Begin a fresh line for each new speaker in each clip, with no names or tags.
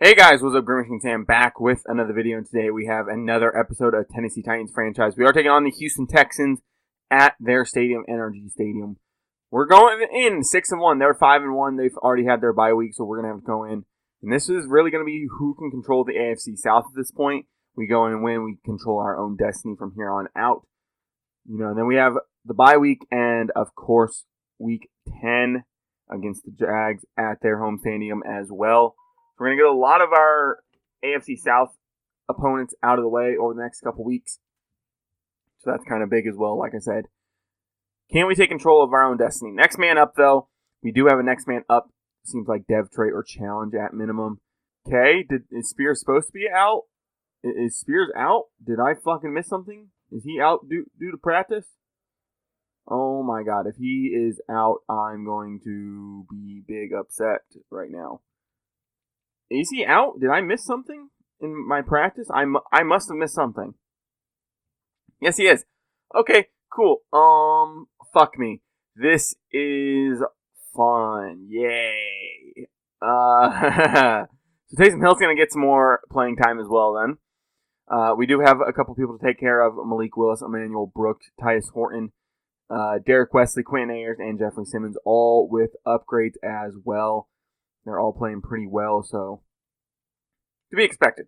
Hey guys, what's up? GreenMachineSam back with another video, and today we have another episode of Tennessee Titans franchise. We are taking on the Houston Texans at their stadium, NRG Stadium. We're going in 6-1. They're 5-1. They've already had their bye week, so we're gonna have to go in. And this is really gonna be who can control the AFC South at this point. We go in and win. We control our own destiny from here on out. And then we have the bye week, and of course, week 10 against the Jags at their home stadium as well. We're going to get a lot of our AFC South opponents out of the way over the next couple weeks. So that's kind of big as well, like I said. Can we take control of our own destiny? Next man up, though. We do have a next man up. Seems like dev trait or challenge at minimum. Okay, is Spears supposed to be out? Is Spears out? Did I fucking miss something? Is he out due to practice? Oh my god, if he is out, I'm going to be big upset right now. Is he out? Did I miss something in my practice? I must have missed something. Yes, he is. Okay, cool. Fuck me. This is fun. Yay. So Taysom Hill's going to get some more playing time as well then. We do have a couple people to take care of. Malik Willis, Emmanuel Brooks, Titus Horton, Derek Wesley, Quentin Ayers, and Jeffrey Simmons, all with upgrades as well. They're all playing pretty well, so to be expected.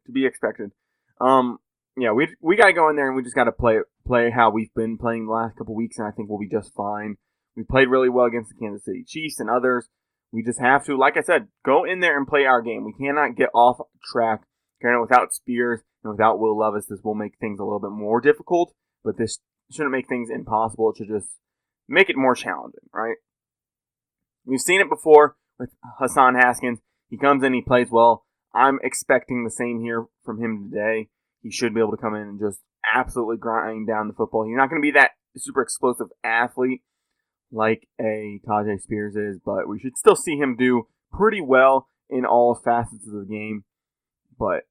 Yeah, we got to go in there and we just got to play how we've been playing the last couple weeks, and I think we'll be just fine. We played really well against the Kansas City Chiefs and others. We just have to, like I said, go in there and play our game. We cannot get off track. Without Spears and without Will Levis, this will make things a little bit more difficult, but this shouldn't make things impossible. It should just make it more challenging, right? We've seen it before with Hassan Haskins. He comes in, he plays well. I'm expecting the same here from him today. He should be able to come in and just absolutely grind down the football. He's not going to be that super explosive athlete like a Tajay Spears is, but we should still see him do pretty well in all facets of the game. But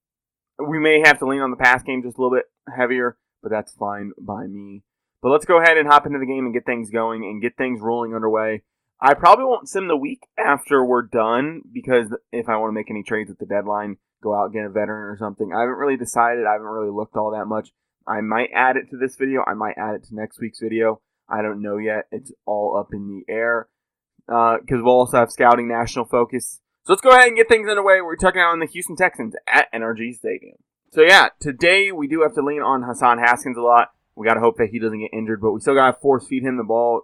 we may have to lean on the pass game just a little bit heavier, but that's fine by me. But let's go ahead and hop into the game and get things going and get things rolling underway. I probably won't sim the week after we're done, because if I want to make any trades at the deadline, go out and get a veteran or something. I haven't really decided. I haven't really looked all that much. I might add it to this video. I might add it to next week's video. I don't know yet. It's all up in the air, because we'll also have scouting national focus. So let's go ahead and get things underway. We're checking out on the Houston Texans at NRG Stadium. So yeah, today we do have to lean on Hassan Haskins a lot. We got to hope that he doesn't get injured, but we still got to force feed him the ball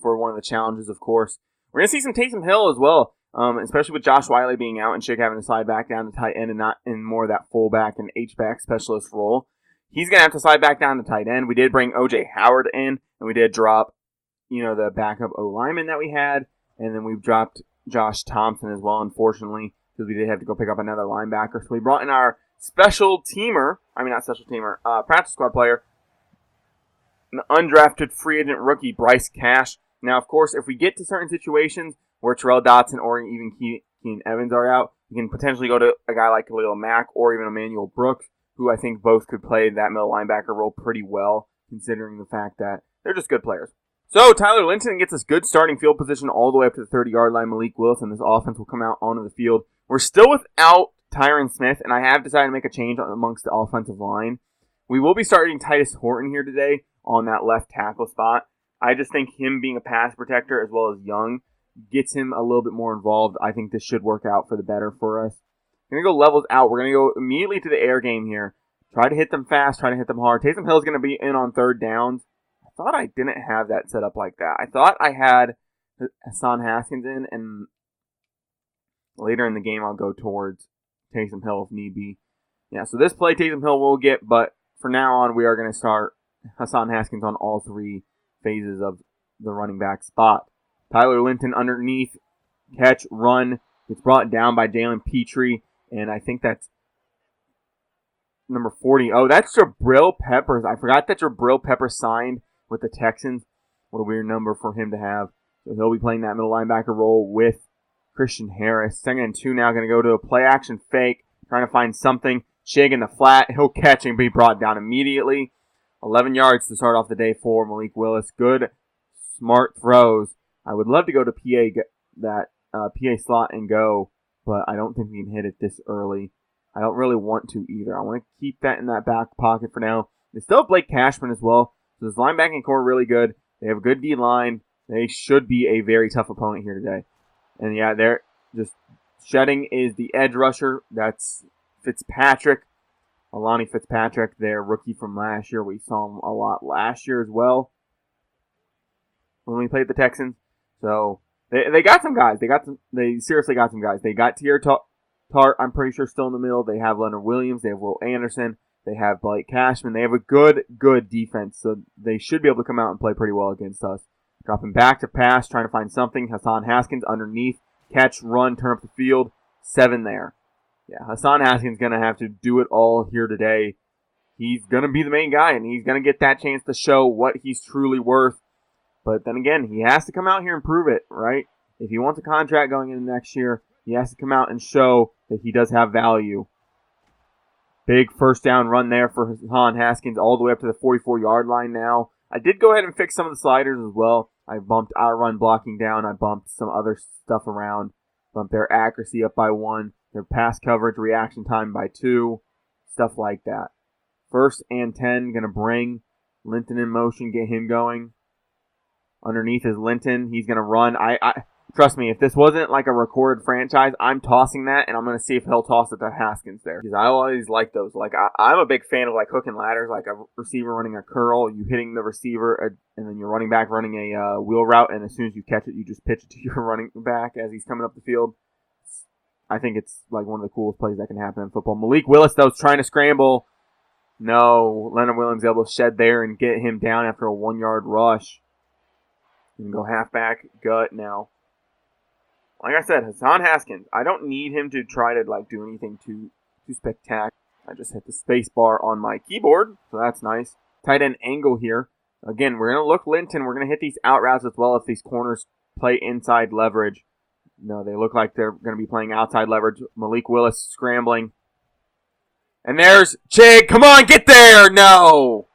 for one of the challenges, of course. We're going to see some Taysom Hill as well, especially with Josh Wiley being out and Chick having to slide back down to tight end and not in more of that fullback and H-back specialist role. He's going to have to slide back down to tight end. We did bring O.J. Howard in, and we did drop, the backup O-lineman that we had, and then we've dropped Josh Thompson as well, unfortunately, because we did have to go pick up another linebacker. So we brought in our practice squad player, an undrafted free agent rookie, Bryce Cash. Now, of course, if we get to certain situations where Terrell Dotson or even Keenan Evans are out, we can potentially go to a guy like Khalil Mack or even Emmanuel Brooks, who I think both could play that middle linebacker role pretty well, considering the fact that they're just good players. So, Tyler Linton gets us good starting field position all the way up to the 30-yard line. Malik Willis and this offense will come out onto the field. We're still without Tyron Smith, and I have decided to make a change amongst the offensive line. We will be starting Titus Horton here today on that left tackle spot. I just think him being a pass protector as well as young gets him a little bit more involved. I think this should work out for the better for us. We're going to go levels out. We're going to go immediately to the air game here. Try to hit them fast. Try to hit them hard. Taysom Hill is going to be in on third downs. I thought I didn't have that set up like that. I thought I had Hassan Haskins in, and later in the game I'll go towards Taysom Hill if need be. Yeah, so this play Taysom Hill will get, but for now on we are going to start Hassan Haskins on all three phases of the running back spot. Tyler Linton underneath, catch, run. It's brought down by Jalen Petrie, and I think that's number 40. Oh, that's Jabril Peppers. I forgot that Jabril Peppers signed with the Texans. What a weird number for him to have. So he'll be playing that middle linebacker role with Christian Harris. 2nd and 2 now, going to go to a play action fake, trying to find something. Shig in the flat. He'll catch and be brought down immediately. 11 yards to start off the day for Malik Willis. Good, smart throws. I would love to go to PA slot and go but I don't think we can hit it this early. I don't really want to either. I want to keep that in that back pocket for now. They still have Blake Cashman as well, so this linebacking core really good. They have a good D-line. They should be a very tough opponent here today. And yeah, they're just shedding is the edge rusher. That's Fitzpatrick. Alani Fitzpatrick, their rookie from last year. We saw him a lot last year as well when we played the Texans. So they got some guys. They seriously got some guys. They got Tier Tart, I'm pretty sure, still in the middle. They have Leonard Williams. They have Will Anderson. They have Blake Cashman. They have a good defense. So they should be able to come out and play pretty well against us. Dropping back to pass, trying to find something. Hassan Haskins underneath. Catch, run, turn up the field. 7 there. Yeah, Hassan Haskins going to have to do it all here today. He's going to be the main guy, and he's going to get that chance to show what he's truly worth. But then again, he has to come out here and prove it, right? If he wants a contract going into next year, he has to come out and show that he does have value. Big first down run there for Hassan Haskins all the way up to the 44-yard line now. I did go ahead and fix some of the sliders as well. I bumped our run blocking down. I bumped some other stuff around. Bumped their accuracy up by 1. Their pass coverage reaction time by 2. Stuff like that. 1st and 10. Going to bring Linton in motion. Get him going. Underneath is Linton. He's going to run. Trust me, if this wasn't like a recorded franchise, I'm tossing that, and I'm going to see if he'll toss it to Haskins there. Because I always like those. Like, I'm a big fan of, like, hook and ladders, like a receiver running a curl, you hitting the receiver, and then your running back running a wheel route, and as soon as you catch it, you just pitch it to your running back as he's coming up the field. I think it's, like, one of the coolest plays that can happen in football. Malik Willis, though, is trying to scramble. No, Leonard Williams able to shed there and get him down after a 1-yard rush. You can go halfback, gut now. Like I said, Hassan Haskins, I don't need him to try to like do anything too spectacular. I just hit the space bar on my keyboard, so that's nice. Tight end angle here. Again, we're going to look Linton. We're going to hit these out routes as well if these corners play inside leverage. No, they look like they're going to be playing outside leverage. Malik Willis scrambling. And there's Chig. Come on, get there. No.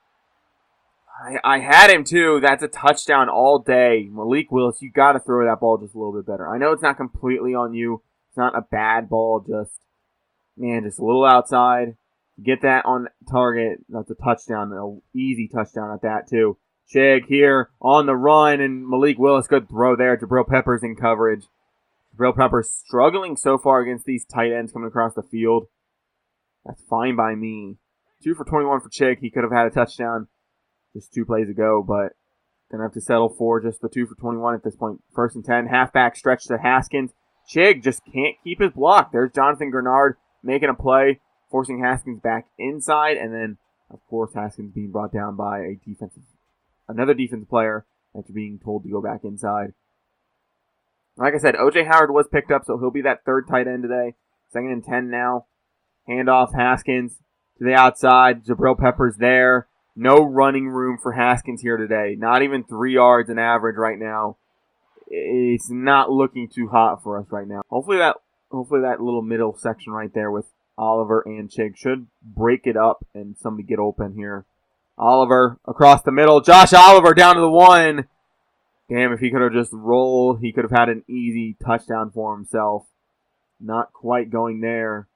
I had him too. That's a touchdown all day. Malik Willis, you got to throw that ball just a little bit better. I know it's not completely on you. It's not a bad ball. Just a little outside. Get that on target. That's a touchdown. An easy touchdown at that too. Chig here on the run, and Malik Willis, good throw there. Jabril Peppers in coverage. Jabril Peppers struggling so far against these tight ends coming across the field. That's fine by me. 2 for 21 for Chig. He could have had a touchdown just 2 plays ago, but gonna have to settle for just the 2 for 21 at this point. 1st and 10, halfback stretch to Haskins. Chig just can't keep his block. There's Jonathan Grenard making a play, forcing Haskins back inside, and then, of course, Haskins being brought down by another defensive player after being told to go back inside. Like I said, O.J. Howard was picked up, so he'll be that 3rd tight end today. 2nd and 10 now. Handoff, Haskins to the outside. Jabril Peppers there. No running room for Haskins here today. Not even 3 yards an average right now. It's not looking too hot for us right now. Hopefully that little middle section right there with Oliver and Chig should break it up and somebody get open here. Oliver across the middle. Josh Oliver down to the 1. Damn, if he could have just rolled, he could have had an easy touchdown for himself. Not quite going there.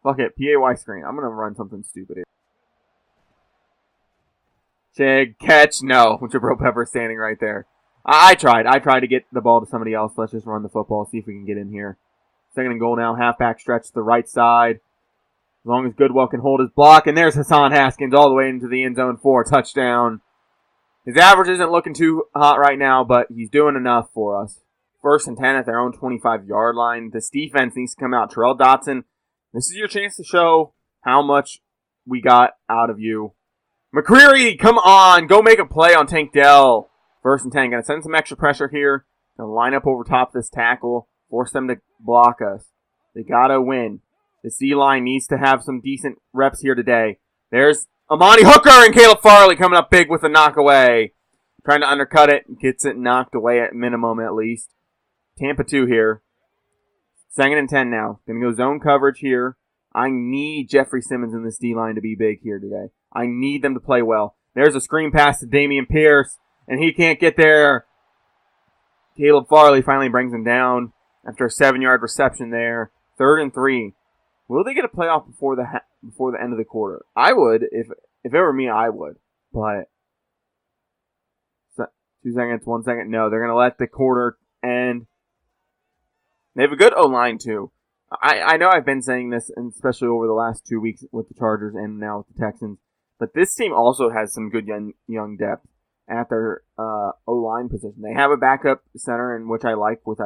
Fuck it, PAY screen. I'm going to run something stupid here. Chig, catch, no. Jabril Pepper standing right there. I tried to get the ball to somebody else. Let's just run the football, see if we can get in here. 2nd and goal now, halfback stretch to the right side. As long as Goodwell can hold his block, and there's Hassan Haskins all the way into the end zone for a touchdown. His average isn't looking too hot right now, but he's doing enough for us. 1st and 10 at their own 25-yard line. This defense needs to come out. Terrell Dotson, this is your chance to show how much we got out of you. McCreary, come on. Go make a play on Tank Dell. 1st and 10. Going to send some extra pressure here. Going to line up over top of this tackle. Force them to block us. They got to win. The C-line needs to have some decent reps here today. There's Amani Hooker and Caleb Farley coming up big with a knockaway. Trying to undercut it. Gets it knocked away at minimum at least. Tampa 2 here. 2nd and 10 now. Going to go zone coverage here. I need Jeffrey Simmons in this D-line to be big here today. I need them to play well. There's a screen pass to Dameon Pierce, and he can't get there. Caleb Farley finally brings him down. after a 7-yard reception there. 3rd and 3. Will they get a playoff before the end of the quarter? I would. If it were me, I would. But 2 seconds, 1 second. No, they're going to let the quarter end. They have a good O-line, too. I know I've been saying this, and especially over the last 2 weeks with the Chargers and now with the Texans, but this team also has some good young depth at their O-line position. They have a backup center, in which I like, which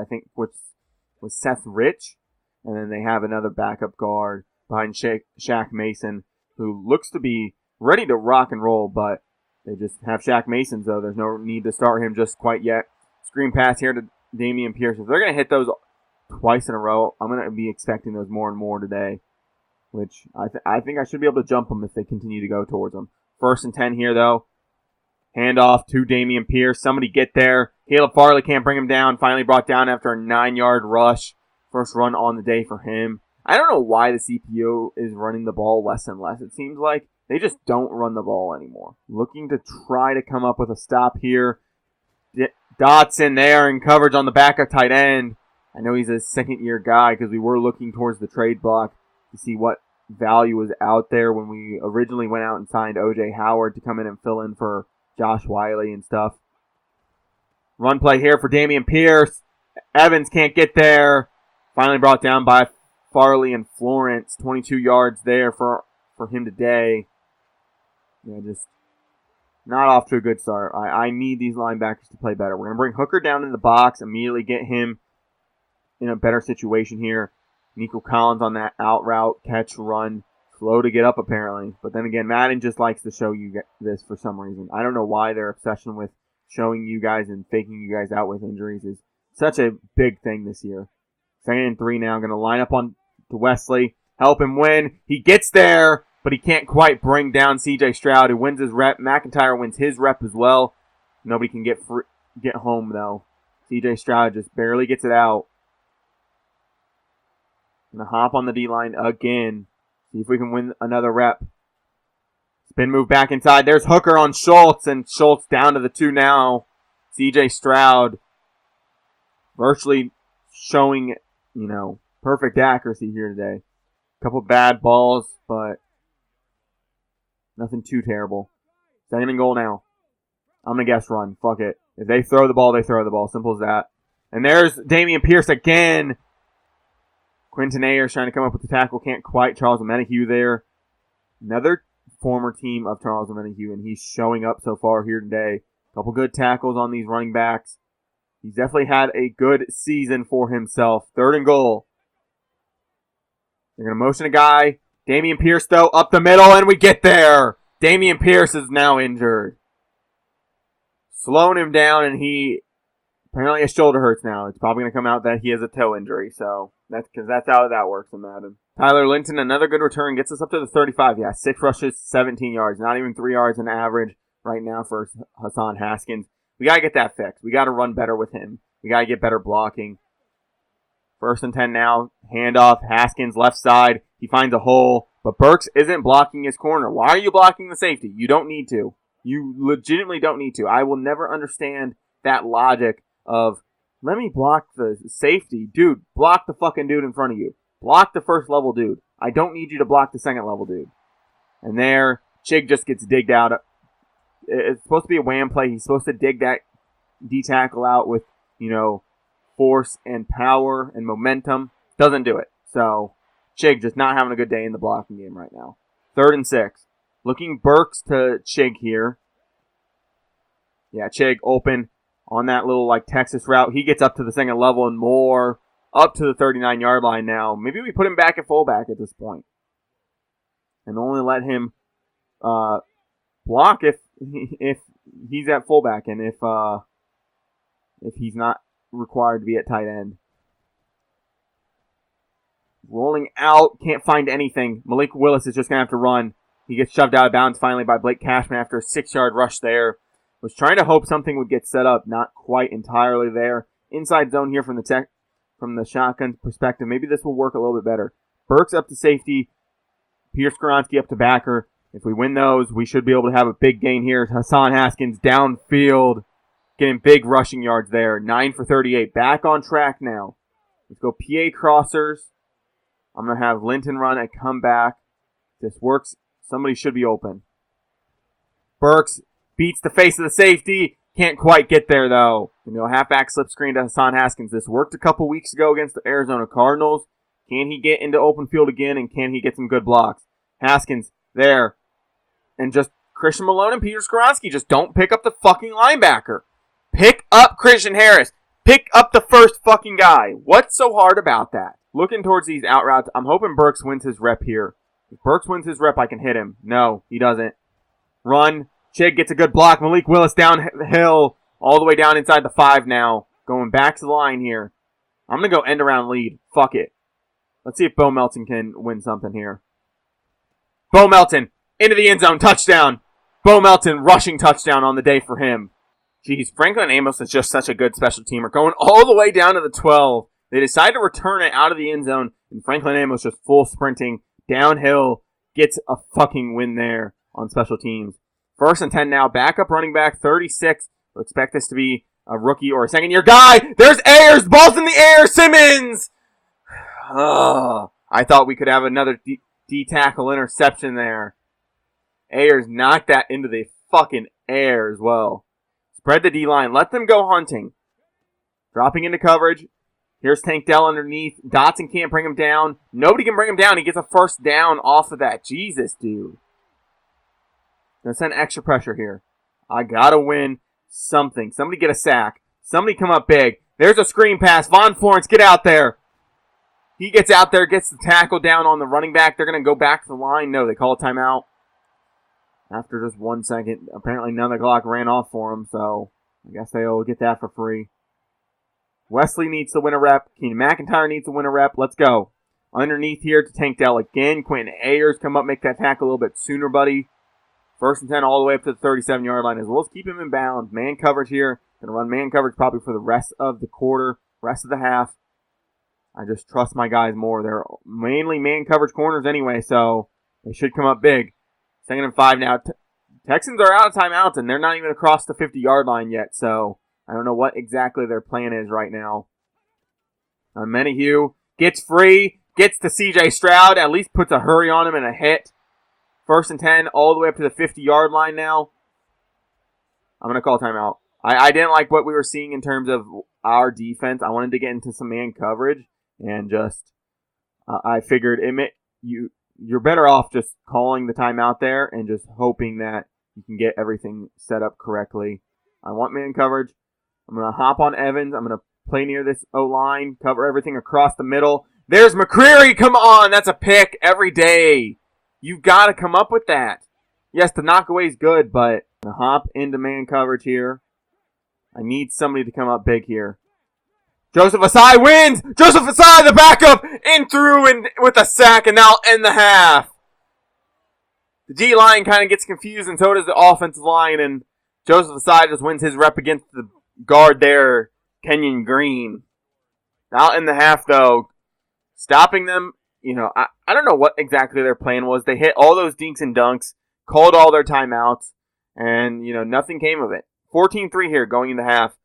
was Seth Rich, and then they have another backup guard behind Shaq Mason, who looks to be ready to rock and roll, but they just have Shaq Mason, so there's no need to start him just quite yet. Screen pass here to Dameon Pierce. If they're going to hit those twice in a row, I'm going to be expecting those more and more today, which I think I should be able to jump them if they continue to go towards them. 1st and 10 here, though. Handoff to Dameon Pierce. Somebody get there. Caleb Farley can't bring him down. Finally brought down after a 9-yard rush. First run on the day for him. I don't know why the CPU is running the ball less and less. It seems like they just don't run the ball anymore. Looking to try to come up with a stop here. Dotson there in coverage on the backup tight end. I know he's a second-year guy because we were looking towards the trade block to see what value was out there when we originally went out and signed O.J. Howard to come in and fill in for Josh Wiley and stuff. Run play here for Dameon Pierce. Evans can't get there. Finally brought down by Farley and Florence. 22 yards there for him today. Yeah, just not off to a good start. I need these linebackers to play better. We're going to bring Hooker down in the box, immediately get him in a better situation here. Nico Collins on that out route, catch, run. Slow to get up, apparently. But then again, Madden just likes to show you this for some reason. I don't know why their obsession with showing you guys and faking you guys out with injuries is such a big thing this year. 2nd and 3 now. Going to line up on to Wesley. Help him win. He gets there, but he can't quite bring down C.J. Stroud, who wins his rep. McIntyre wins his rep as well. Nobody can get home, though. C.J. Stroud just barely gets it out. Going to hop on the D-line again. See if we can win another rep. Spin move back inside. There's Hooker on Schultz, and Schultz down to the 2 now. C.J. Stroud virtually showing, perfect accuracy here today. A couple bad balls, but nothing too terrible. 2nd and goal now. I'm going to guess run. Fuck it. If they throw the ball, they throw the ball. Simple as that. And there's Dameon Pierce again. Quinton Ayers trying to come up with the tackle. Can't quite. Charles Menahue there. Another former team of Charles Menahue, and he's showing up so far here today. A couple good tackles on these running backs. He's definitely had a good season for himself. 3rd and goal. They're going to motion a guy. Dameon Pierce, though, up the middle, and we get there. Dameon Pierce is now injured. Slowing him down, and he apparently his shoulder hurts now. It's probably going to come out that he has a toe injury, so that's how that works in Madden. Tyler Linton, another good return, gets us up to the 35. Yeah, 6 rushes, 17 yards. Not even 3 yards an average right now for Hassan Haskins. We got to get that fixed. We got to run better with him. We got to get better blocking. 1st and 10 now. Handoff. Haskins left side. He finds a hole, but Burks isn't blocking his corner. Why are you blocking the safety? You don't need to. You legitimately don't need to. I will never understand that logic of, let me block the safety. Dude, block the fucking dude in front of you. Block the first level dude. I don't need you to block the second level dude. And there, Chig just gets digged out. It's supposed to be a wham play. He's supposed to dig that D-tackle out with, force and power and momentum. Doesn't do it. So, Chig just not having a good day in the blocking game right now. 3rd and 6. Looking Burks to Chig here. Yeah, Chig open on that little Texas route. He gets up to the second level and more. Up to the 39-yard line now. Maybe we put him back at fullback at this point. And only let him block if he's at fullback and if he's not required to be at tight end. Rolling out, can't find anything. Malik Willis is just going to have to run. He gets shoved out of bounds finally by Blake Cashman after a 6-yard rush there. Was trying to hope something would get set up, not quite entirely there. Inside zone here from the shotgun perspective. Maybe this will work a little bit better. Burks up to safety. Peter Skoronski up to backer. If we win those, we should be able to have a big gain here. Hassan Haskins downfield, getting big rushing yards there. 9 for 38. Back on track now. Let's go PA crossers. I'm going to have Linton run a comeback. This works. Somebody should be open. Burks beats the face of the safety. Can't quite get there, though. Halfback slip screen to Hassan Haskins. This worked a couple weeks ago against the Arizona Cardinals. Can he get into open field again, and can he get some good blocks? Haskins there. And just Christian Malone and Peter Skoronski just don't pick up the fucking linebacker. Pick up Christian Harris. Pick up the first fucking guy. What's so hard about that? Looking towards these out routes, I'm hoping Burks wins his rep here. If Burks wins his rep, I can hit him. No, he doesn't. Run. Chig gets a good block. Malik Willis downhill, all the way down inside the 5 now. Going back to the line here. I'm going to go end around lead. Fuck it. Let's see if Bo Melton can win something here. Bo Melton into the end zone. Touchdown. Bo Melton rushing touchdown on the day for him. Jeez, Franklin Amos is just such a good special teamer. Going all the way down to the 12. They decide to return it out of the end zone. And Franklin Amos just full sprinting downhill. Gets a fucking win there on special teams. 1st and 10 now. Backup running back 36. We'll expect this to be a rookie or a second-year guy. There's Ayers. Ball's in the air. Simmons. I thought we could have another D-tackle interception there. Ayers knocked that into the fucking air as well. Spread the D-line. Let them go hunting. Dropping into coverage. Here's Tank Dell underneath. Dotson can't bring him down. Nobody can bring him down. He gets a first down off of that. Jesus, dude. Gonna send extra pressure here. I gotta win something. Somebody get a sack. Somebody come up big. There's a screen pass. Von Florence, get out there. He gets out there, gets the tackle down on the running back. They're going to go back to the line. No, they call a timeout. After just 1 second, apparently none of the clock ran off for him, so I guess they'll get that for free. Wesley needs to win a rep. Keenan McIntyre needs to win a rep. Let's go. Underneath here to Tank Dell again. Quentin Ayers come up, make that tackle a little bit sooner, buddy. 1st and 10 all the way up to the 37-yard line as well. Let's keep him in bounds. Man coverage here. Going to run man coverage probably for the rest of the quarter, rest of the half. I just trust my guys more. They're mainly man coverage corners anyway, so they should come up big. 2nd and 5 now. Texans are out of timeouts, and they're not even across the 50-yard line yet, so I don't know what exactly their plan is right now. Menahue gets free, gets to C.J. Stroud, at least puts a hurry on him and a hit. 1st and 10 all the way up to the 50-yard line now. I'm going to call timeout. I didn't like what we were seeing in terms of our defense. I wanted to get into some man coverage. And just, I figured you're better off just calling the timeout there and just hoping that you can get everything set up correctly. I want man coverage. I'm going to hop on Evans. I'm going to play near this O-line, cover everything across the middle. There's McCreary. Come on. That's a pick every day. You've got to come up with that. Yes, the knockaway is good, but I'm going to hop into man coverage here. I need somebody to come up big here. Joseph Asai wins! Joseph Asai, the backup, in through and with a sack, and now end the half. The D-line kind of gets confused, and so does the offensive line, and Joseph Asai just wins his rep against the guard there, Kenyon Green. Now in the half, though, stopping them, I don't know what exactly their plan was. They hit all those dinks and dunks, called all their timeouts, and, nothing came of it. 14-3 here going into half.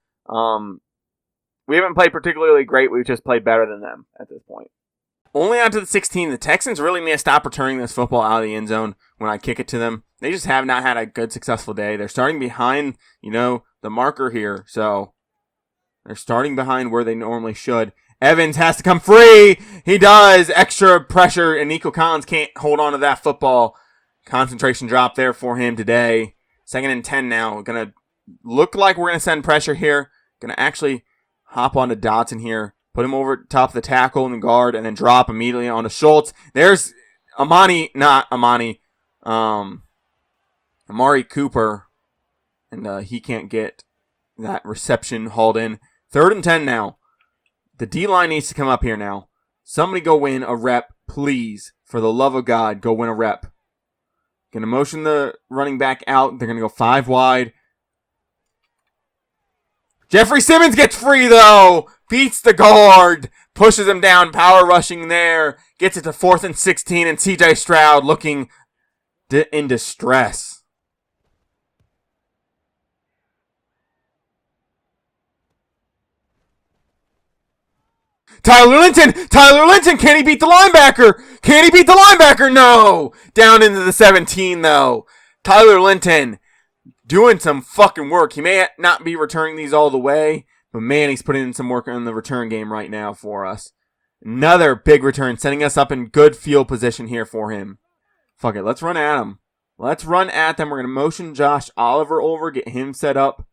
We haven't played particularly great. We've just played better than them at this point. Only on to the 16. The Texans really need to stop returning this football out of the end zone when I kick it to them. They just have not had a good, successful day. They're starting behind, the marker here. So they're starting behind where they normally should. Evans has to come free. He does. Extra pressure, and Nico Collins can't hold on to that football. Concentration drop there for him today. 2nd and 10 now. Going to look like we're going to send pressure here. Going to actually hop onto Dotson here. Put him over top of the tackle and the guard, and then drop immediately onto Schultz. There's Amari Cooper. And he can't get that reception hauled in. 3rd and 10 now. The D-line needs to come up here now. Somebody go win a rep, please. For the love of God, go win a rep. Going to motion the running back out. They're going to go 5 wide. Jeffrey Simmons gets free, though. Beats the guard. Pushes him down. Power rushing there. Gets it to 4th and 16. And C.J. Stroud looking in distress. Tyler Linton, can he beat the linebacker? No! Down into the 17, though. Tyler Linton doing some fucking work. He may not be returning these all the way, but man, he's putting in some work in the return game right now for us. Another big return, setting us up in good field position here for him. Fuck it, let's run at him. We're going to motion Josh Oliver over, get him set up.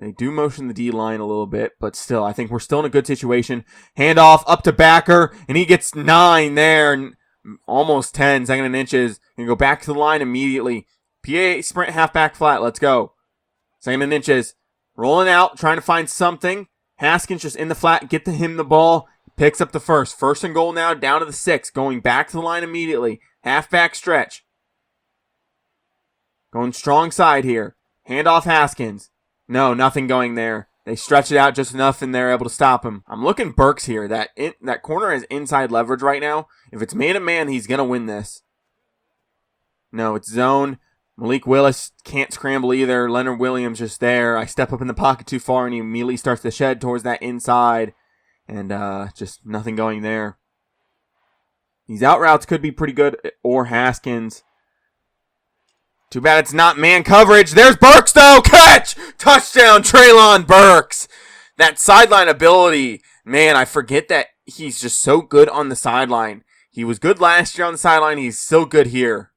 They do motion the D-line a little bit, but still, I think we're still in a good situation. Handoff up to Backer, and he gets 9 there, and almost 10, second and inches. And go back to the line immediately. PA sprint halfback flat, let's go. Second and inches. Rolling out, trying to find something. Haskins just in the flat, get to him the ball. Picks up the first. First and goal now, down to the 6. Going back to the line immediately. Halfback stretch. Going strong side here. Handoff Haskins. No, nothing going there. They stretch it out just enough, and they're able to stop him. I'm looking Burks here. That corner has inside leverage right now. If it's man-to-man, he's going to win this. No, it's zone. Malik Willis can't scramble either. Leonard Williams just there. I step up in the pocket too far, and he immediately starts to shed towards that inside. And just nothing going there. These out routes could be pretty good, or Haskins. Too bad it's not man coverage. There's Burks, though. Catch! Touchdown, Treylon Burks. That sideline ability. Man, I forget that he's just so good on the sideline. He was good last year on the sideline. He's still good here.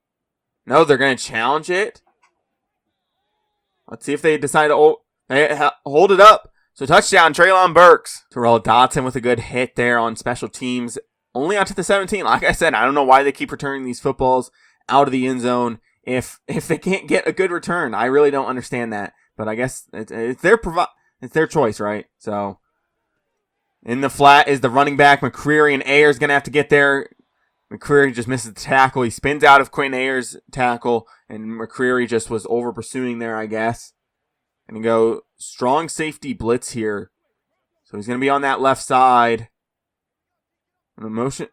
No, they're going to challenge it. Let's see if they decide to hold it up. So touchdown, Treylon Burks. Terrell Dotson with a good hit there on special teams. Only out to the 17. Like I said, I don't know why they keep returning these footballs out of the end zone if they can't get a good return. I really don't understand that. But I guess it's their choice, right? So in the flat is the running back. McCreary and Ayers going to have to get there. McCreary just misses the tackle. He spins out of Quentin Ayers' tackle, and McCreary just was over pursuing there, I guess. And go strong safety blitz here. So he's going to be on that left side. And motion,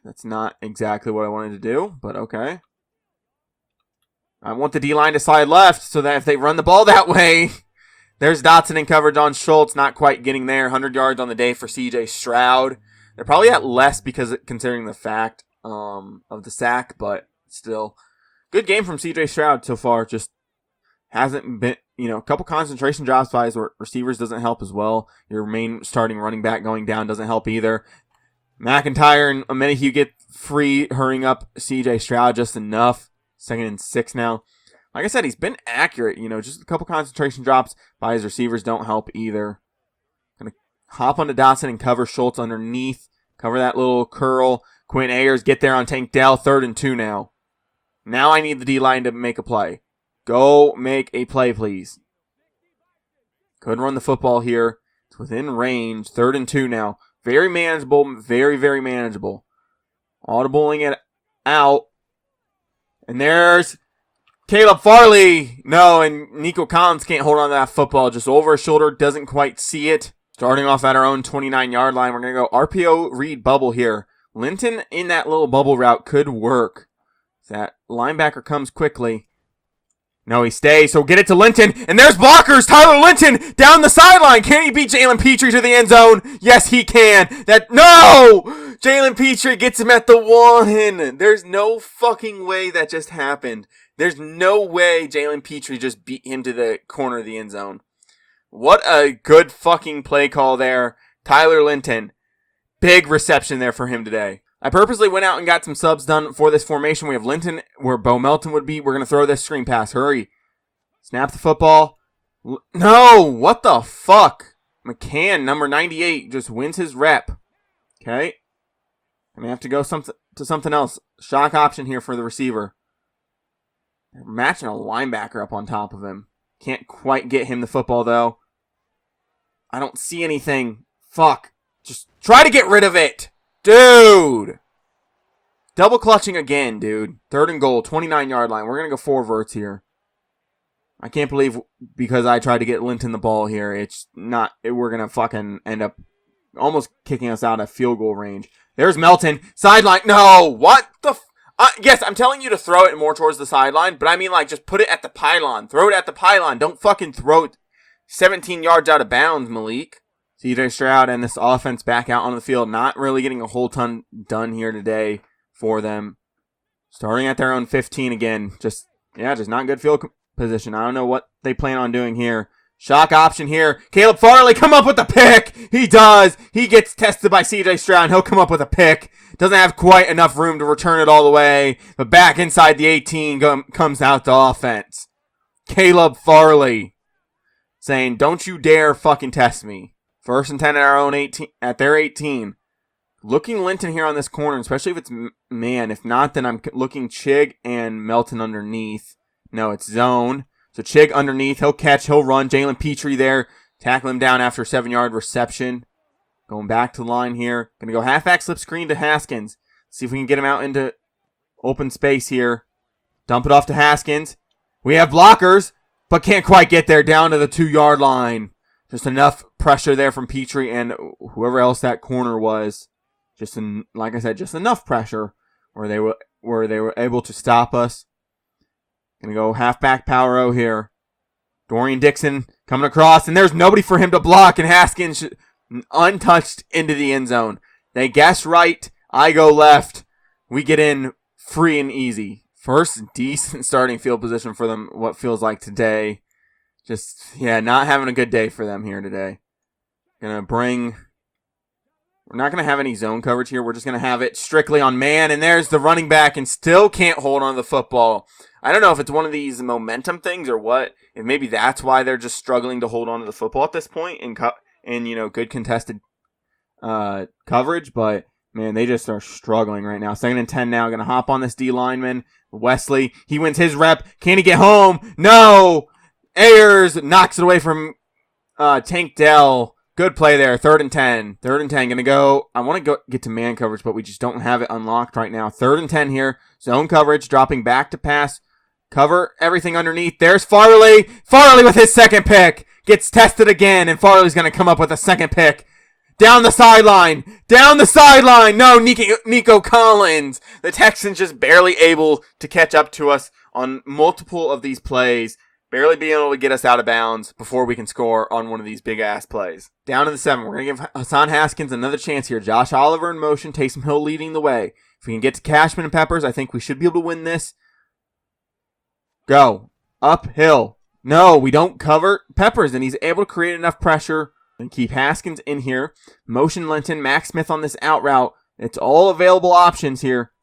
that's not exactly what I wanted to do, but okay. I want the D-line to slide left so that if they run the ball that way, there's Dotson in coverage on Schultz, not quite getting there. 100 yards on the day for C.J. Stroud. They're probably at less because considering the fact of the sack, but still. Good game from C.J. Stroud so far. Just hasn't been, a couple concentration drops by his receivers doesn't help as well. Your main starting running back going down doesn't help either. McIntyre and Amenahue get free, hurrying up C.J. Stroud just enough. 2nd and 6 now. Like I said, he's been accurate. Just a couple concentration drops by his receivers don't help either. Gonna hop onto Dotson and cover Schultz underneath. Cover that little curl. Quinn Ayers get there on Tank Dell. 3rd and 2 now. Now I need the D-line to make a play. Go make a play, please. Couldn't run the football here. It's within range. 3rd and 2 now. Very manageable. Very, very manageable. Audibling it out. And there's Caleb Farley. No, and Nico Collins can't hold on to that football. Just over his shoulder. Doesn't quite see it. Starting off at our own 29-yard line. We're going to go RPO read bubble here. Linton in that little bubble route could work. That linebacker comes quickly. No, he stays, so get it to Linton. And there's blockers. Tyler Linton down the sideline. Can he beat Jalen Petrie to the end zone? Yes, he can. No! Jalen Petrie gets him at the 1. There's no fucking way that just happened. There's no way Jalen Petrie just beat him to the corner of the end zone. What a good fucking play call there. Tyler Linton. Big reception there for him today. I purposely went out and got some subs done for this formation. We have Linton where Bo Melton would be. We're going to throw this screen pass. Hurry. Snap the football. No! What the fuck? McCann, number 98, just wins his rep. Okay. I'm going to have to go to something else. Shock option here for the receiver. They're matching a linebacker up on top of him. Can't quite get him the football, though. I don't see anything. Fuck. Just try to get rid of it. Dude! Double clutching again, dude. 3rd and goal, 29-yard line. We're going to go 4 verts here. I can't believe because I tried to get Linton the ball here, it's not, we're going to fucking end up almost kicking us out of field goal range. There's Melton. Sideline. No! What the yes, I'm telling you to throw it more towards the sideline, but I mean just put it at the pylon. Throw it at the pylon. Don't fucking throw it 17 yards out of bounds, Malik. CJ Stroud and this offense back out on the field. Not really getting a whole ton done here today for them. Starting at their own 15 again. Just not good field position. I don't know what they plan on doing here. Shock option here. Caleb Farley come up with the pick. He does. He gets tested by CJ Stroud. He'll come up with a pick. Doesn't have quite enough room to return it all the way. But back inside the 18 comes out the offense. Caleb Farley saying, don't you dare fucking test me. 1st and 10 at our own 18, at their 18. Looking Linton here on this corner, especially if it's man. If not, then I'm looking Chig and Melton underneath. No, it's zone. So Chig underneath. He'll catch. He'll run. Jalen Petrie there. Tackle him down after a 7-yard reception. Going back to the line here. Going to go halfback slip screen to Haskins. See if we can get him out into open space here. Dump it off to Haskins. We have blockers, but can't quite get there down to the 2-yard line. Just enough pressure there from Petrie and whoever else that corner was. Like I said, just enough pressure where they were able to stop us. Gonna go halfback power O here. Dorian Dixon coming across, and there's nobody for him to block, and Haskins untouched into the end zone. They guess right, I go left. We get in free and easy. First decent starting field position for them, what feels like today. Not having a good day for them here today. We're not going to have any zone coverage here. We're just going to have it strictly on man. And there's the running back and still can't hold on to the football. I don't know if it's one of these momentum things or what. And maybe that's why they're just struggling to hold on to the football at this point and good contested coverage. But, man, they just are struggling right now. 2nd and 10 now. Going to hop on this D lineman. Wesley, he wins his rep. Can he get home? No! Ayers knocks it away from Tank Dell. Good play there. 3rd and 10. 3rd and 10. Going to go. I want to get to man coverage, but we just don't have it unlocked right now. 3rd and 10 here. Zone coverage. Dropping back to pass. Cover everything underneath. There's Farley. Farley with his 2nd pick. Gets tested again, and Farley's going to come up with a 2nd pick. Down the sideline. Down the sideline. No, Nico Collins. The Texans just barely able to catch up to us on multiple of these plays. Barely being able to get us out of bounds before we can score on one of these big-ass plays. Down to the 7. We're going to give Hassan Haskins another chance here. Josh Oliver in motion. Taysom Hill leading the way. If we can get to Cashman and Peppers, I think we should be able to win this. Go. Uphill. No, we don't cover Peppers, and he's able to create enough pressure and keep Haskins in here. Motion Linton. Max Smith on this out route. It's all available options here.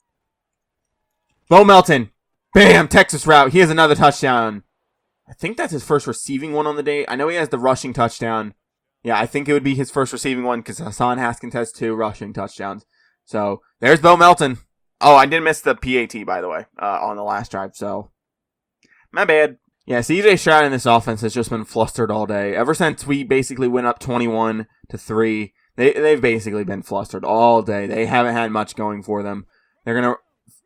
Bo Melton. Bam! Texas route. He has another touchdown. I think that's his first receiving one on the day. I know he has the rushing touchdown. Yeah, I think it would be his first receiving one because Hassan Haskins has 2 rushing touchdowns. So, there's Bo Melton. Oh, I did miss the PAT, by the way, on the last drive, so my bad. Yeah, CJ Stroud in this offense has just been flustered all day. Ever since we basically went up 21-3, they've basically been flustered all day. They haven't had much going for them. They're going to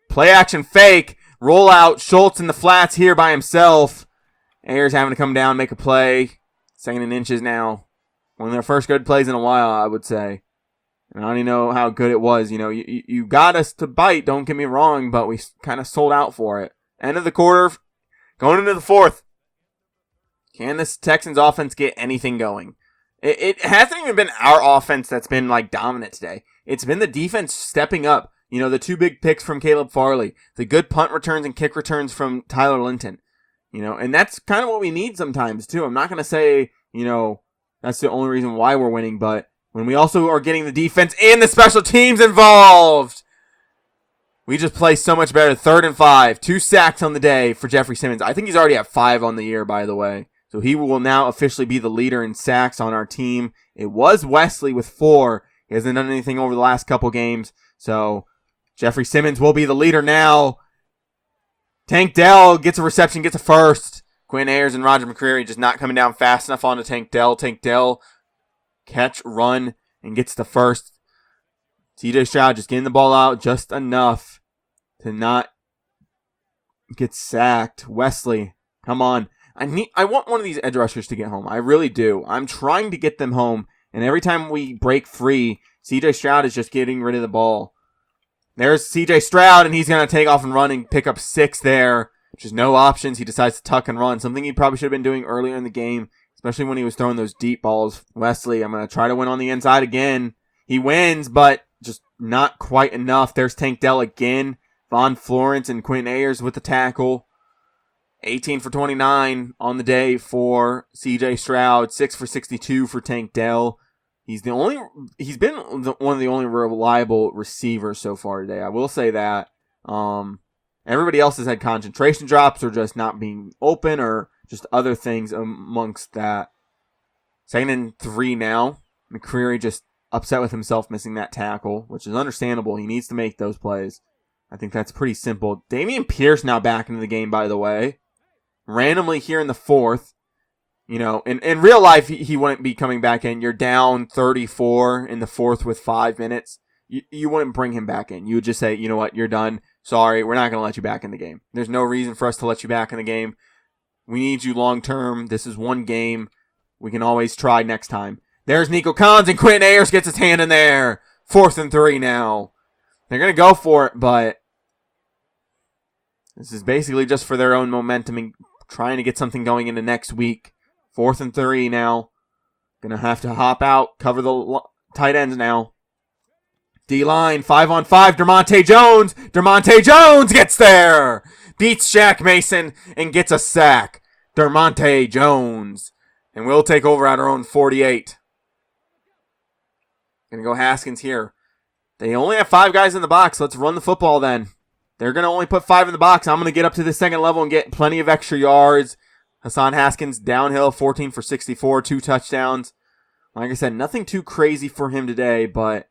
play action fake, roll out, Schultz in the flats here by himself. Ayers having to come down, make a play. 2nd and inches now. One of their first good plays in a while, I would say. And I don't even know how good it was. You got us to bite, don't get me wrong, but we kind of sold out for it. End of the quarter, going into the 4th. Can this Texans offense get anything going? It hasn't even been our offense that's been dominant today. It's been the defense stepping up. The 2 big picks from Caleb Farley. The good punt returns and kick returns from Tyler Linton. And that's kind of what we need sometimes, too. I'm not going to say, that's the only reason why we're winning, but when we also are getting the defense and the special teams involved, we just play so much better. 3rd and 5. 2 sacks on the day for Jeffrey Simmons. I think he's already at 5 on the year, by the way. So he will now officially be the leader in sacks on our team. It was Wesley with 4. He hasn't done anything over the last couple games. So Jeffrey Simmons will be the leader now. Tank Dell gets a reception, gets a first. Quinn Ayers and Roger McCreary just not coming down fast enough onto Tank Dell. Tank Dell catch, run, and gets the first. CJ Stroud just getting the ball out just enough to not get sacked. Wesley, come on. I want one of these edge rushers to get home. I really do. I'm trying to get them home, and every time we break free, CJ Stroud is just getting rid of the ball. There's CJ Stroud, and he's going to take off and run and pick up 6 there. Just no options. He decides to tuck and run, something he probably should have been doing earlier in the game. especially when he was throwing those deep balls. Wesley, I'm going to try to win on the inside again. He wins, but just not quite enough. There's Tank Dell again. Von Florence and Quinn Ayers with the tackle. 18 for 29 on the day for CJ Stroud. 6 for 62 for Tank Dell. He's been one of the only reliable receivers so far today. I will say that. Everybody else has had concentration drops or just not being open or just other things amongst that. 2nd and 3 now. McCreary just upset with himself missing that tackle, which is understandable. He needs to make those plays. I think that's pretty simple. Dameon Pierce now back into the game, by the way. Randomly here in the 4th. You know, in real life, he wouldn't be coming back in. You're down 34 in the 4th with 5 minutes. You wouldn't bring him back in. You would just say, you know what, you're done. Sorry, we're not going to let you back in the game. There's no reason for us to let you back in the game. We need you long term. This is one game. We can always try next time. There's Nico Collins, and Quentin Ayers gets his hand in there. 4th and 3 now. They're going to go for it, but this is basically just for their own momentum and trying to get something going into next week. 4th and 3 now. Going to have to hop out, cover the tight ends now. D-line, 5-on-5, Dermonte Jones. Dermonte Jones gets there. Beats Shaq Mason and gets a sack. Dermonte Jones. And we'll take over at our own 48. Going to go Haskins here. They only have 5 guys in the box. Let's run the football then. They're going to only put 5 in the box. I'm going to get up to the 2nd level and get plenty of extra yards. Hassan Haskins downhill, 14 for 64, 2 touchdowns. Like I said, nothing too crazy for him today, but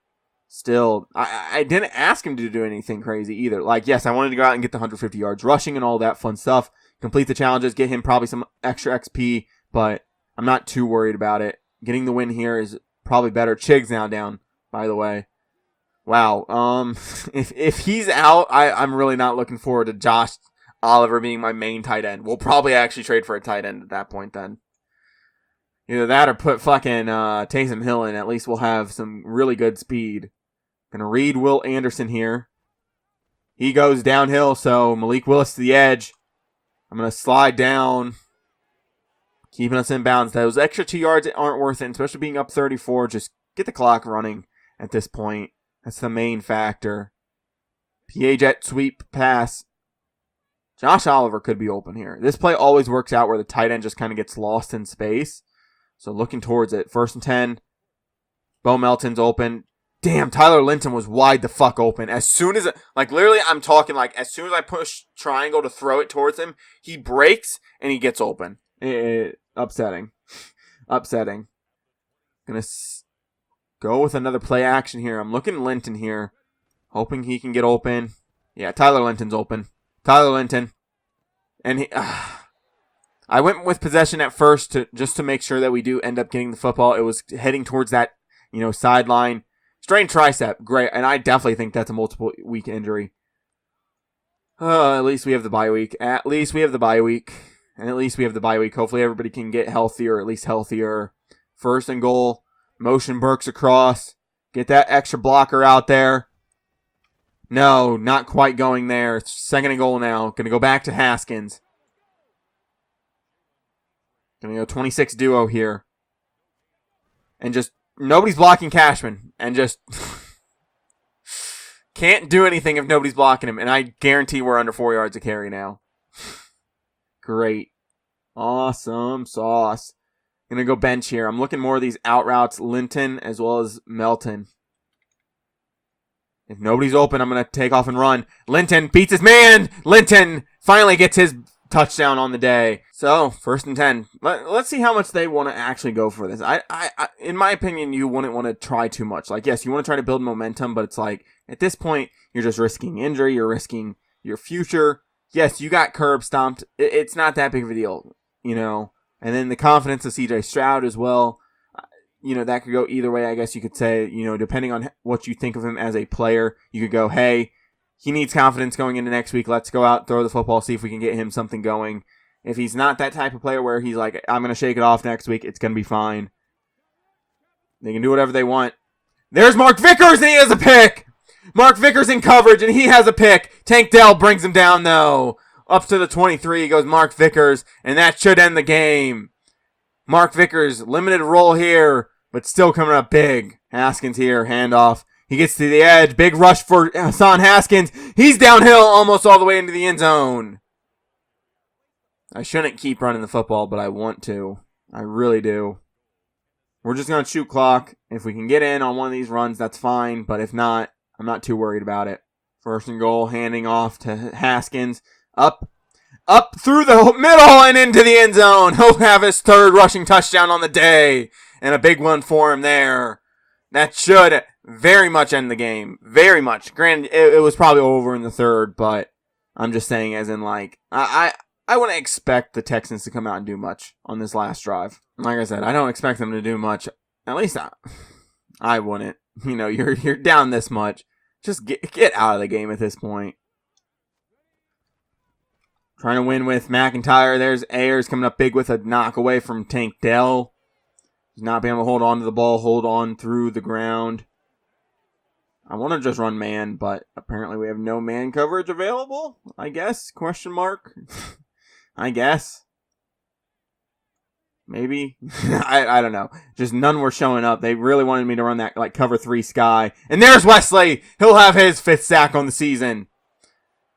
still, I didn't ask him to do anything crazy either. Like, yes, I wanted to go out and get the 150 yards rushing and all that fun stuff. Complete the challenges, get him probably some extra XP, but I'm not too worried about it. Getting the win here is probably better. Chig's now down, by the way. Wow. If he's out, I'm really not looking forward to Josh Oliver being my main tight end. We'll probably actually trade for a tight end at that point then. Either that or put fucking Taysom Hill in. At least we'll have some really good speed. Gonna read Will Anderson here. He goes downhill, so Malik Willis to the edge. I'm gonna slide down. Keeping us in bounds. Those extra 2 yards aren't worth it, especially being up 34. Just get the clock running at this point. That's the main factor. PA jet sweep pass. Josh Oliver could be open here. This play always works out where the tight end just kind of gets lost in space. So looking towards it. 1st and 10. Bo Melton's open. Damn, Tyler Linton was wide the fuck open. As soon as, literally I'm talking as soon as I push triangle to throw it towards him, he breaks and he gets open. Upsetting. Upsetting. Gonna go with another play action here. I'm looking at Linton here. Hoping he can get open. Yeah, Tyler Linton's open. Tyler Linton. And I went with possession at first just to make sure that we do end up getting the football. It was heading towards that, sideline. Strained tricep. Great. And I definitely think that's a multiple week injury. At least we have the bye week. And at least we have the bye week. Hopefully everybody can get healthier, or at least healthier. 1st and goal. Motion Burks across. Get that extra blocker out there. No, not quite going there. 2nd and goal now. Going to go back to Haskins. Going to go 26 duo here. And just, nobody's blocking Cashman. And just can't do anything if nobody's blocking him. And I guarantee we're under 4 yards of carry now. Great. Awesome sauce. Going to go bench here. I'm looking more of these out routes. Linton as well as Melton. If nobody's open, I'm going to take off and run. Linton beats his man. Linton finally gets his touchdown on the day. So, 1st and 10. Let's see how much they want to actually go for this. I in my opinion, you wouldn't want to try too much. Yes, you want to try to build momentum, but it's at this point, you're just risking injury. You're risking your future. Yes, you got curb stomped. It's not that big of a deal, And then the confidence of CJ Stroud as well. That could go either way, I guess you could say, depending on what you think of him as a player. You could go, hey, he needs confidence going into next week. Let's go out, throw the football, see if we can get him something going. If he's not that type of player where he's like, I'm going to shake it off next week, it's going to be fine. They can do whatever they want. There's Mark Vickers, and he has a pick. Mark Vickers in coverage, and he has a pick. Tank Dell brings him down, though. Up to the 23 goes Mark Vickers, and that should end the game. Mark Vickers, limited role here, but still coming up big. Haskins here, handoff. He gets to the edge. Big rush for Hassan Haskins. He's downhill almost all the way into the end zone. I shouldn't keep running the football, but I want to. I really do. We're just going to shoot clock. If we can get in on one of these runs, that's fine. But if not, I'm not too worried about it. First and goal, handing off to Haskins. Up through the middle and into the end zone. He'll have his third rushing touchdown on the day. And a big one for him there. That should very much end the game. Very much. Granted, it was probably over in the third, but I'm just saying as in like, I wouldn't expect the Texans to come out and do much on this last drive. Like I said, I don't expect them to do much. At least I wouldn't. You know, you're down this much. Just get out of the game at this point. Trying to win with McIntyre. There's Ayers coming up big with a knock away from Tank Dell. He's not being able to hold on to the ball, hold on through the ground. I want to just run man, but apparently we have no man coverage available, I guess, question mark. I guess. Maybe. I don't know. Just none were showing up. They really wanted me to run that like cover 3 sky. And there's Wesley. He'll have his 5th sack on the season.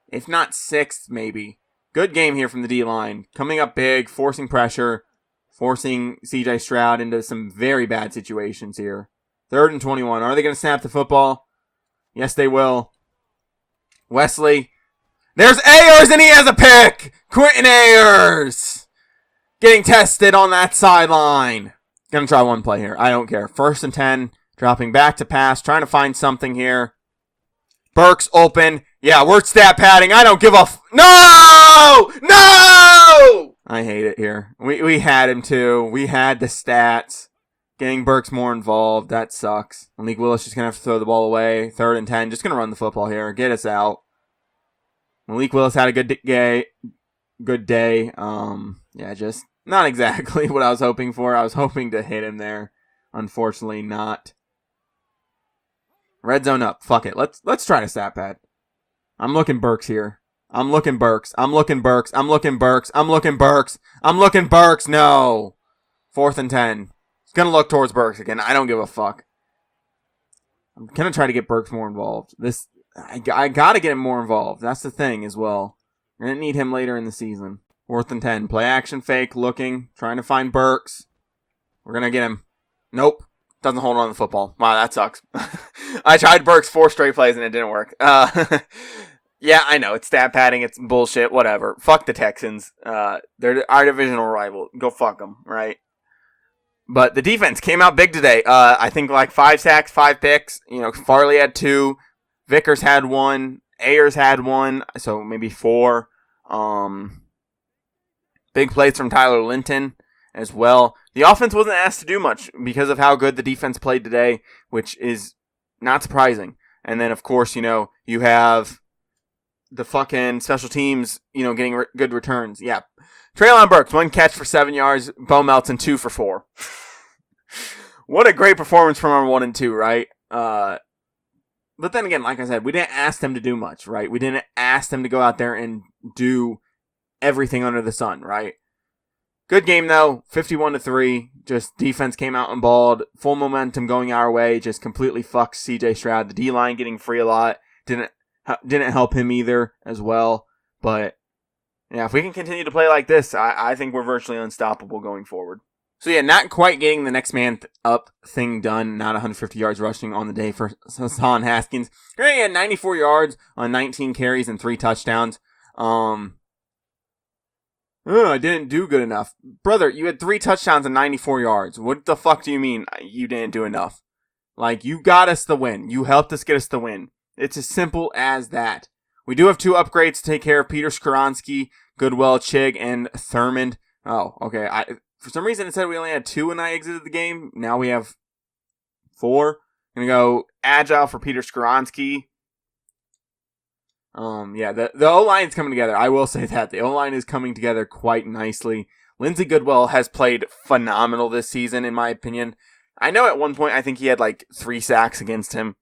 If not 6th, maybe. Good game here from the D-line. Coming up big, forcing pressure, forcing CJ Stroud into some very bad situations here. 3rd and 21. Are they going to snap the football? Yes, they will. Wesley. There's Ayers, and he has a pick! Quentin Ayers! Getting tested on that sideline. Gonna try one play here. I don't care. 1st and 10. Dropping back to pass. Trying to find something here. Burks open. Yeah, we're stat padding. I don't give a No! No! I hate it here. We had him too. We had the stats. Getting Burks more involved. That sucks. Malik Willis just going to have to throw the ball away. 3rd and 10. Just going to run the football here. Get us out. Malik Willis had a good day. Yeah, just not exactly what I was hoping for. I was hoping to hit him there. Unfortunately not. Red zone up. Fuck it. Let's try to stat pad. I'm looking Burks here. I'm looking Burks. I'm looking Burks. I'm looking Burks. I'm looking Burks. I'm looking Burks. No. 4th and 10. It's going to look towards Burks again. I don't give a fuck. I'm going to try to get Burks more involved. I got to get him more involved. That's the thing as well. We're going to need him later in the season. 4th and 10. Play action fake. Looking. Trying to find Burks. We're going to get him. Nope. Doesn't hold on to the football. Wow, that sucks. I tried Burks 4 straight plays and it didn't work. Yeah, I know. It's stat padding. It's bullshit. Whatever. Fuck the Texans. They're our divisional rival. Go fuck them, right? But the defense came out big today. I think like 5 sacks, 5 picks. You know, Farley had 2. Vickers had 1. Ayers had 1. So maybe 4. Big plays from Tyler Linton as well. The offense wasn't asked to do much because of how good the defense played today, which is not surprising. And then, of course, you know, you have the fucking special teams, you know, getting good returns. Yeah. Treylon Burks, 1 catch for 7 yards. Bo Melton, 2 for 4. What a great performance from our 1 and 2, right? But then again, like I said, we didn't ask them to do much, right? We didn't ask them to go out there and do everything under the sun, right? Good game, though. 51-3. Just defense came out and balled. Full momentum going our way. Just completely fucked CJ Stroud. The D-line getting free a lot. Didn't help him either as well. But, yeah, if we can continue to play like this, I think we're virtually unstoppable going forward. So, yeah, not quite getting the next man up thing done. Not 150 yards rushing on the day for Hassan Haskins. He had 94 yards on 19 carries and 3 touchdowns. I didn't do good enough. Brother, you had 3 touchdowns and 94 yards. What the fuck do you mean you didn't do enough? Like, you got us the win. You helped us get us the win. It's as simple as that. We do have 2 upgrades to take care of. Peter Skoronski, Goodwell, Chig, and Thurmond. Oh, okay. For some reason it said we only had 2 when I exited the game. Now we have 4. I'm going to go Agile for Peter Skoronski. Yeah, the O-line is coming together. I will say that. The O-line is coming together quite nicely. Lindsey Goodwell has played phenomenal this season, in my opinion. I know at one point I think he had like 3 sacks against him.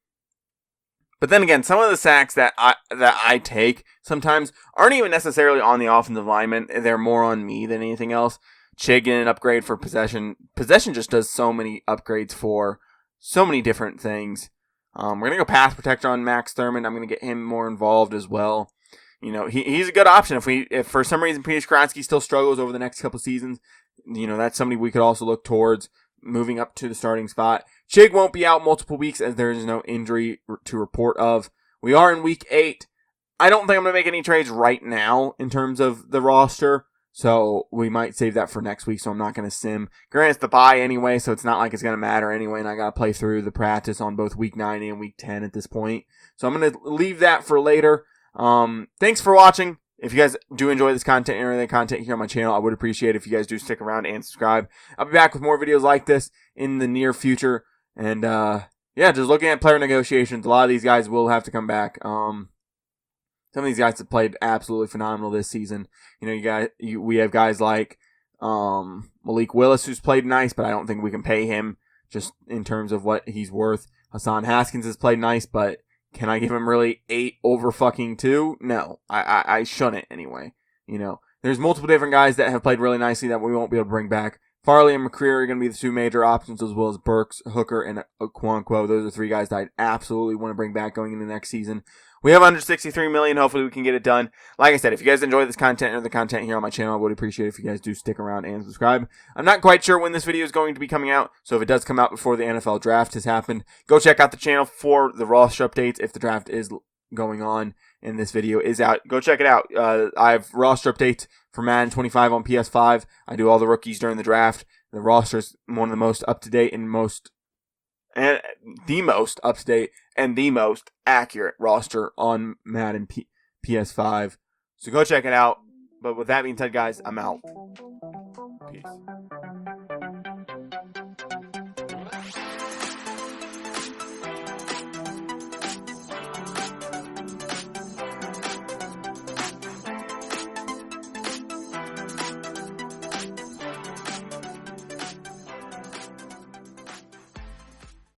But then again, some of the sacks that I take sometimes aren't even necessarily on the offensive lineman. They're more on me than anything else. Chig getting an upgrade for possession. Possession just does so many upgrades for so many different things. We're going to go pass protector on Max Thurman. I'm going to get him more involved as well. He's a good option. If for some reason Peter Skronsky still struggles over the next couple seasons, that's somebody we could also look towards moving up to the starting spot. Chig won't be out multiple weeks as there is no injury to report of. We are in week 8. I don't think I'm going to make any trades right now in terms of the roster, so we might save that for next week, so I'm not going to sim. Granted, it's the bye anyway, so it's not like it's going to matter anyway, and I got to play through the practice on both week 9 and week 10 at this point. So I'm going to leave that for later. Thanks for watching. If you guys do enjoy this content and the content here on my channel, I would appreciate it if you guys do stick around and subscribe. I'll be back with more videos like this in the near future. And, just looking at player negotiations, a lot of these guys will have to come back. Some of these guys have played absolutely phenomenal this season. We have guys like Malik Willis, who's played nice, but I don't think we can pay him just in terms of what he's worth. Hassan Haskins has played nice, but can I give him really 8 over fucking 2? No, I shouldn't anyway. There's multiple different guys that have played really nicely that we won't be able to bring back. Farley and McCreary are going to be the 2 major options, as well as Burks, Hooker, and Okonkwo. Those are 3 guys that I absolutely want to bring back going into next season. We have under 63 million. Hopefully we can get it done. Like I said, if you guys enjoy this content or the content here on my channel, I would appreciate it if you guys do stick around and subscribe. I'm not quite sure when this video is going to be coming out, so if it does come out before the NFL draft has happened, go check out the channel for the roster updates if the draft is going on and this video is out. Go check it out. I have roster updates for Madden 25 on PS5. I do all the rookies during the draft. The roster is one of the most up-to-date and the most up-to-date and the most accurate roster on Madden PS5. So go check it out. But with that being said, guys, I'm out. Peace.